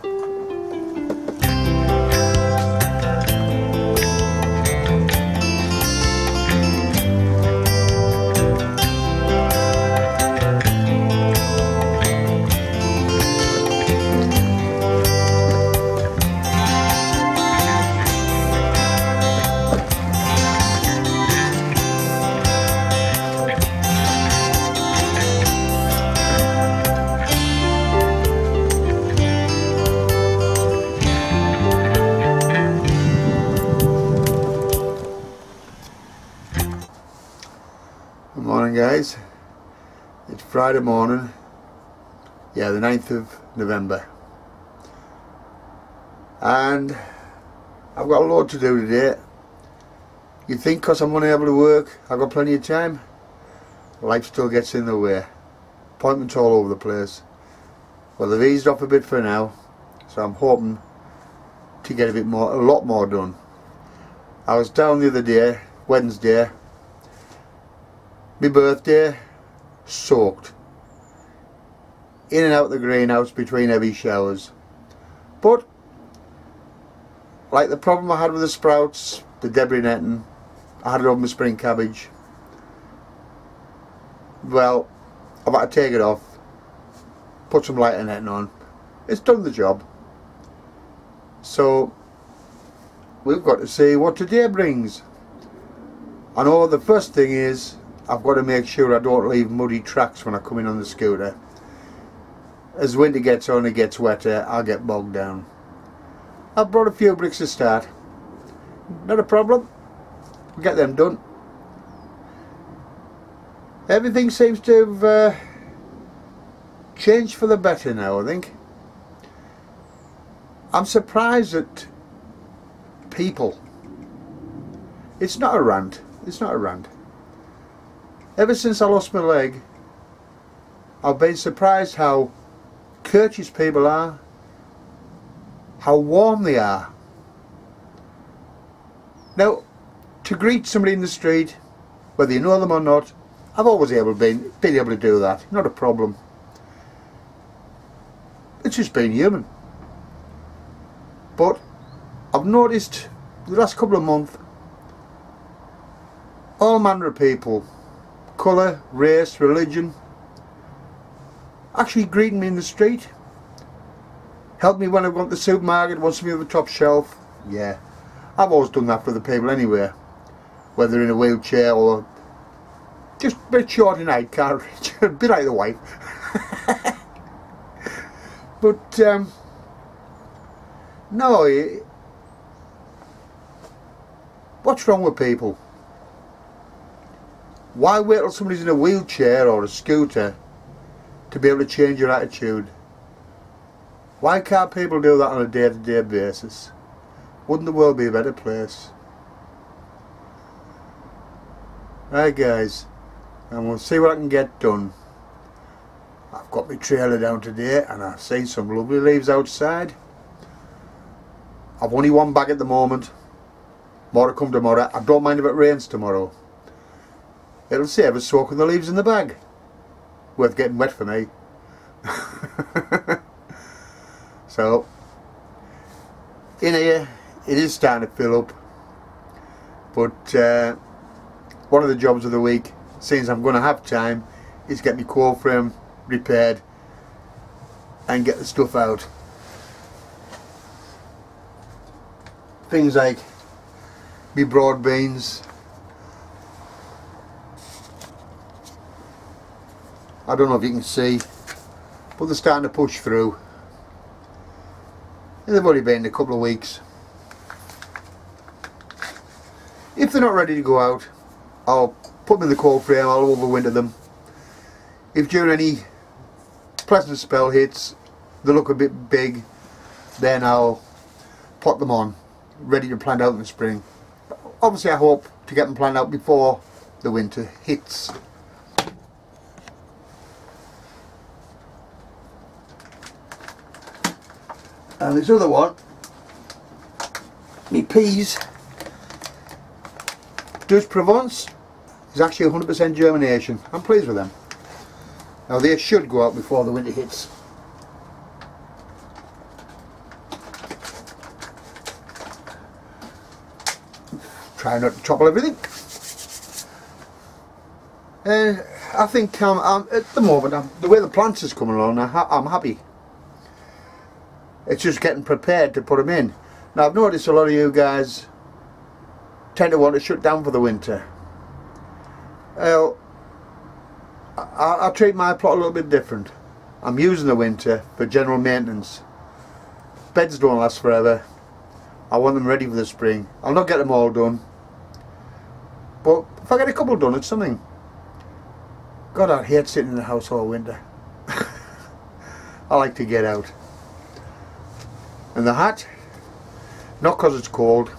Good morning guys, it's Friday morning, yeah, the 9th of November, and I've got a lot to do today. You think because I'm unable to work I've got plenty of time? Life still gets in the way, appointments all over the place. Well, they've eased off a bit for now, so I'm hoping to get a lot more done. I was down the other day, Wednesday, my birthday, soaked in and out the greenhouse between heavy showers. But like the problem I had with the sprouts, the debris netting, I had it over my spring cabbage. Well, I've had to take it off, put some lighter netting on. It's done the job. So we've got to see what today brings. I know the first thing is I've got to make sure I don't leave muddy tracks when I come in on the scooter. As winter gets on, it gets wetter, I'll get bogged down. I've brought a few bricks to start. Not a problem. We'll get them done. Everything seems to have changed for the better now, I think. I'm surprised at people. It's not a rant. It's not a rant. Ever since I lost my leg, I've been surprised how courteous people are, how warm they are. Now, to greet somebody in the street, whether you know them or not, I've always been able to do that, not a problem. It's just being human. But I've noticed the last couple of months, all manner of people, colour, race, religion, actually greeting me in the street, help me when I go to the supermarket, want something at the top shelf. Yeah, I've always done that for the people anyway, whether in a wheelchair or just a bit short and height, can't reach, a bit like the wife. But no, what's wrong with people? Why wait till somebody's in a wheelchair or a scooter to be able to change your attitude? Why can't people do that on a day-to-day basis? Wouldn't the world be a better place? Right guys, and we'll see what I can get done. I've got my trailer down today and I've seen some lovely leaves outside. I've only one bag at the moment. More to come tomorrow. I don't mind if it rains tomorrow. It'll save us soaking the leaves in the bag. Worth getting wet for me. So, in here, it is starting to fill up. But one of the jobs of the week, since I'm going to have time, is get my coil frame repaired and get the stuff out. Things like my broad beans. I don't know if you can see, but they're starting to push through. And they've only been a couple of weeks. If they're not ready to go out, I'll put them in the cold frame, I'll overwinter them. If during any pleasant spell hits, they look a bit big, then I'll pot them on, ready to plant out in the spring. Obviously I hope to get them planted out before the winter hits. And this other one, me peas, Dutch Provence, is actually 100% germination. I'm pleased with them. Now they should go out before the winter hits. try not to topple everything. And I think I'm at the moment, the way the plants is coming along, I'm happy. It's just getting prepared to put them in. Now I've noticed a lot of you guys tend to want to shut down for the winter. Well, I treat my plot a little bit different. I'm using the winter for general maintenance. Beds don't last forever. I want them ready for the spring. I'll not get them all done, but if I get a couple done, it's something. God, I hate sitting in the house all winter. I like to get out. And the hat, not because it's cold.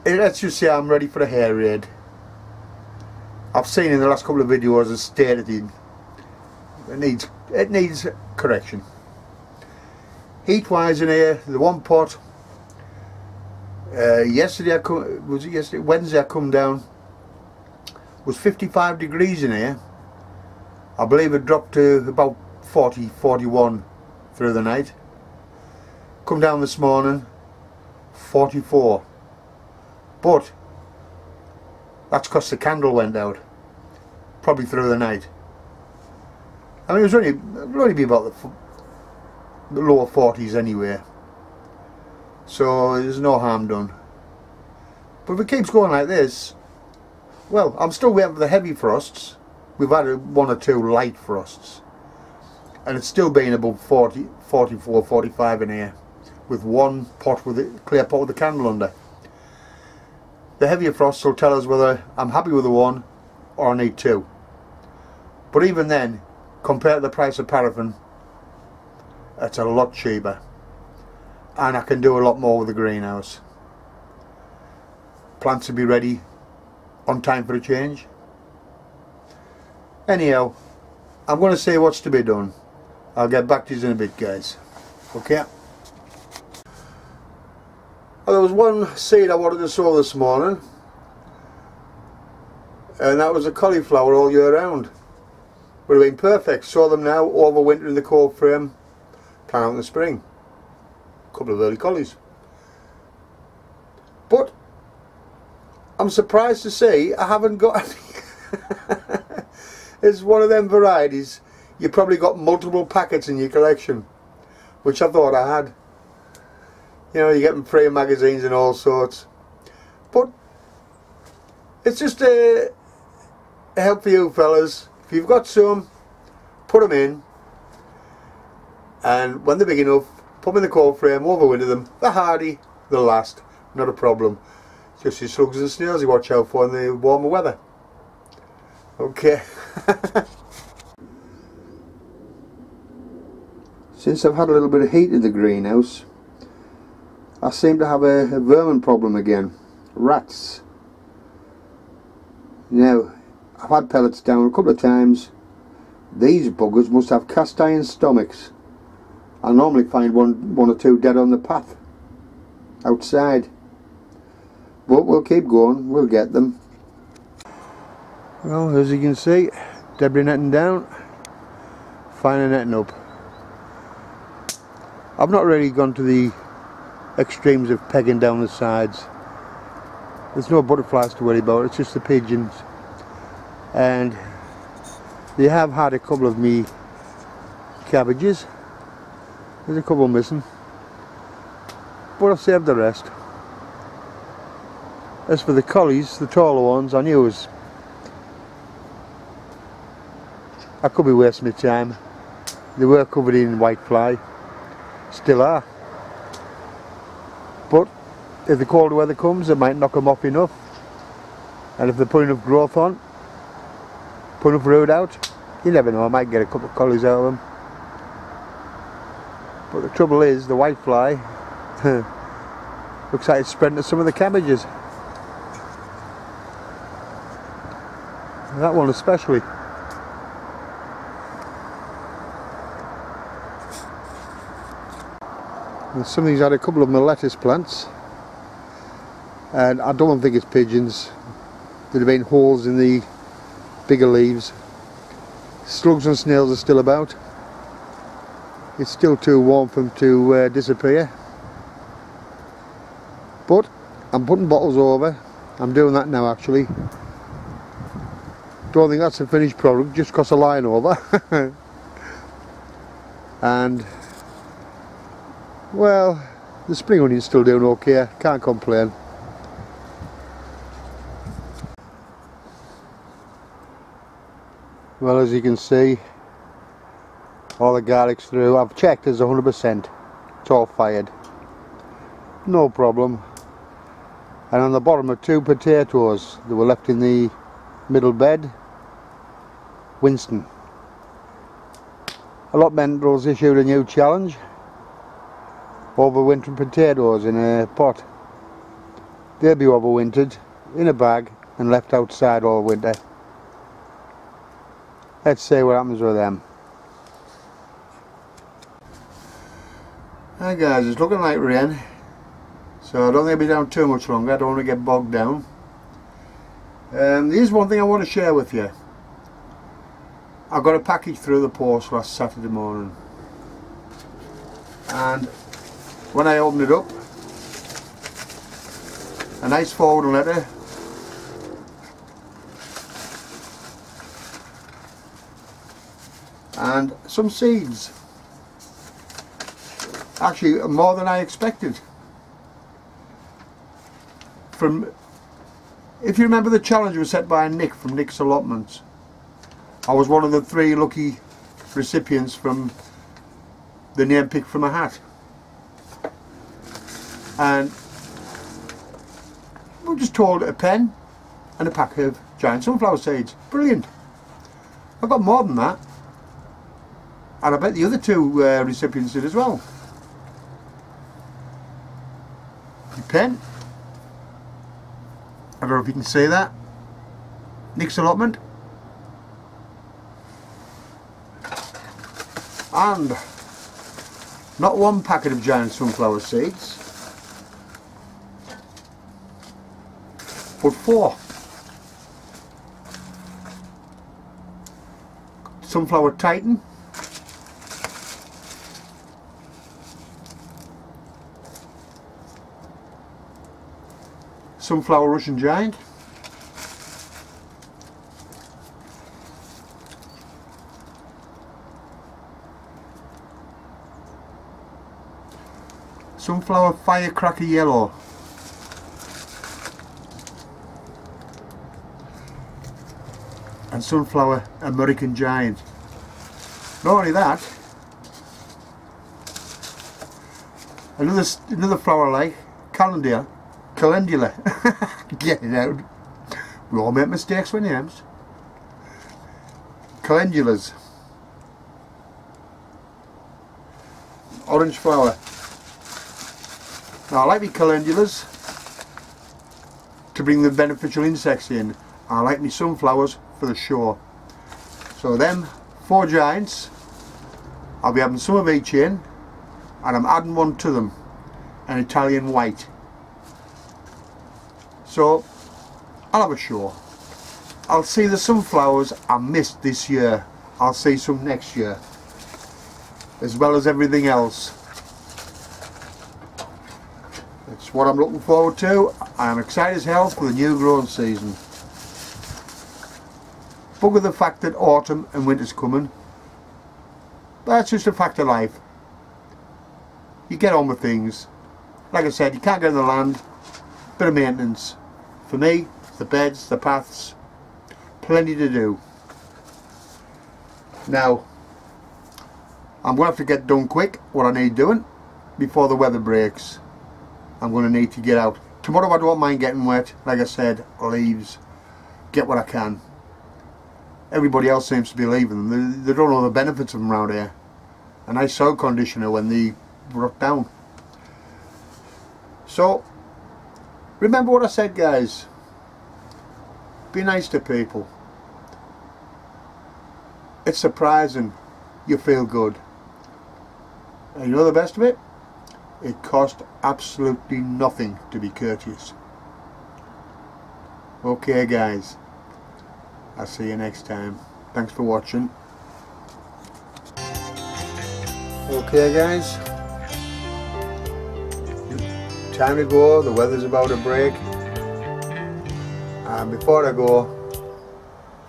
Let's just say I'm ready for a hair raid. I've seen in the last couple of videos the state of it needs correction. Heat wise in here, the one pot, Wednesday I come down, was 55 degrees in here. I believe it dropped to about 40, 41 through the night. Come down this morning, 44. But that's because the candle went out, probably through the night. I mean, it'll only be about the lower 40s anyway, so there's no harm done. But if it keeps going like this, well, I'm still waiting for the heavy frosts. We've had one or two light frosts, and it's still been above 40, 44, 45 in here, with one pot with a clear pot with a candle under. The heavier frosts will tell us whether I'm happy with the one or I need two. But even then, compared to the price of paraffin, it's a lot cheaper, and I can do a lot more with the greenhouse. Plants will be ready on time for a change. Anyhow, I'm going to say what's to be done. I'll get back to you in a bit, guys. Okay? Well, there was one seed I wanted to sow this morning, and that was a cauliflower all year round. Would have been perfect. Sow them now, overwinter in the cold frame, plant out in the spring. A couple of early collies. But I'm surprised to see I haven't got any. It's one of them varieties you probably got multiple packets in your collection, which I thought I had. You know, you get them free in magazines and all sorts. But it's just a help for you fellas. If you've got some, put them in, and when they're big enough, put them in the cold frame, overwinter them. They're hardy, they'll last, not a problem. Just your slugs and snails you watch out for in the warmer weather. Okay. Since I've had a little bit of heat in the greenhouse, I seem to have a vermin problem again. Rats. Now, I've had pellets down a couple of times. These buggers must have cast iron stomachs. I normally find one or two dead on the path outside. But we'll keep going, we'll get them. Well, as you can see, debris netting down, finer netting up. I've not really gone to the extremes of pegging down the sides. There's no butterflies to worry about, it's just the pigeons. And they have had a couple of me cabbages. There's a couple missing, but I've saved the rest. As for the collies, the taller ones, I knew I could be wasting my time. They were covered in white fly, still are. But if the colder weather comes, it might knock them off enough. And if they put enough growth on, put enough root out, you never know, I might get a couple of collies out of them. But the trouble is, the white fly looks like it's spreading to some of the cabbages. That one especially. And something's had a couple of my lettuce plants, and I don't think it's pigeons. There have been holes in the bigger leaves. Slugs and snails are still about. It's still too warm for them to disappear. But I'm putting bottles over. I'm doing that now actually. Don't think that's a finished product just because I'm lying over. And well, the spring onion's still doing okay, can't complain. Well, as you can see, all the garlic's through. I've checked, it's 100%. It's all fired. No problem. And on the bottom are 2 potatoes that were left in the middle bed. Winston. Allotmentals issued a new challenge. Overwintering potatoes in a pot. They'll be overwintered in a bag and left outside all winter. Let's see what happens with them. Hi guys, it's looking like rain, so I don't think I'll be down too much longer. I don't want to get bogged down. Here's one thing I want to share with you. I got a package through the post last Saturday morning, and when I opened it up, a nice forwarding letter and some seeds. Actually more than I expected. If you remember, the challenge was set by Nick from Nick's Allotments. I was one of the 3 lucky recipients from the name picked from a hat. And we were just told a pen and a pack of giant sunflower seeds. Brilliant. I got more than that. And I bet the other 2 recipients did as well. The pen. I don't know if you can see that. Nick's Allotment. And not 1 packet of giant sunflower seeds, but 4. Sunflower Titan, Sunflower Russian Giant, Sunflower Firecracker Yellow, and Sunflower American Giant. Not only that, another flower like calendula. Get it out. We all make mistakes with names. Calendulas. Orange flower. Now I like me calendulas to bring the beneficial insects in. I like me sunflowers for the show. So them 4 giants, I'll be having some of each in, and I'm adding one to them, an Italian white. So I'll have a show. I'll see the sunflowers I missed this year. I'll see some next year, as well as everything else. It's what I'm looking forward to. I'm excited as hell for the new growing season. Bugger the fact that autumn and winter's coming. That's just a fact of life. You get on with things. Like I said, you can't get in the land. Bit of maintenance. For me, the beds, the paths, plenty to do. Now, I'm going to have to get done quick what I need doing before the weather breaks. I'm going to need to get out. Tomorrow I don't mind getting wet. Like I said, leaves. Get what I can. Everybody else seems to be leaving them. They don't know the benefits of them around here. A nice soil conditioner when they rot down. So, remember what I said, guys. Be nice to people. It's surprising you feel good. And you know the best of it? It cost absolutely nothing to be courteous. Okay guys, I'll see you next time. Thanks for watching. Okay guys, time to go, the weather's about to break. And before I go,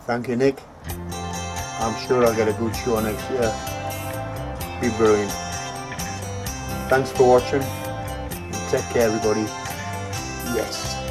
thank you Nick. I'm sure I'll get a good show next year. Be brilliant. Thanks for watching and take care everybody. Yes.